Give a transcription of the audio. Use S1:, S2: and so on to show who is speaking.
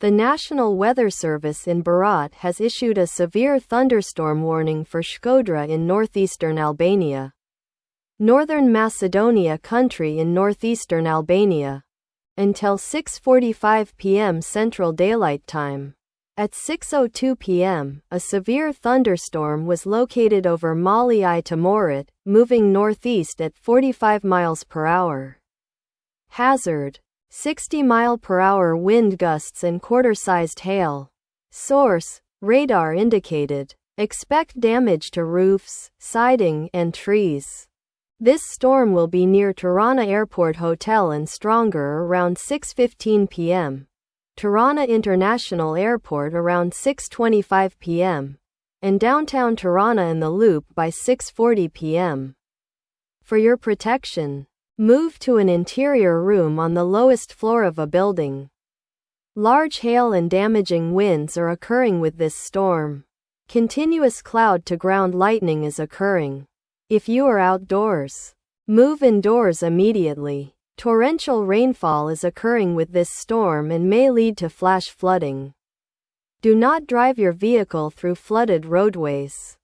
S1: The National Weather Service in Berat has issued a severe thunderstorm warning for Shkodra in northeastern Albania, Northern Macedonia country in northeastern Albania, until 6:45 p.m. Central Daylight Time. At 6:02 p.m., a severe thunderstorm was located over Mali I Timorit, moving northeast at 45 miles per hour. Hazard: 60-mile-per-hour wind gusts and quarter-sized hail. Source: radar indicated. Expect damage to roofs, siding, and trees. This storm will be near Tirana Airport Hotel and stronger around 6:15 p.m. Tirana International Airport around 6:25 p.m. and downtown Tirana in the Loop by 6:40 p.m. For your protection, move to an interior room on the lowest floor of a building. Large hail and damaging winds are occurring with this storm. Continuous cloud-to-ground lightning is occurring. If you are outdoors, move indoors immediately. Torrential rainfall is occurring with this storm and may lead to flash flooding. Do not drive your vehicle through flooded roadways.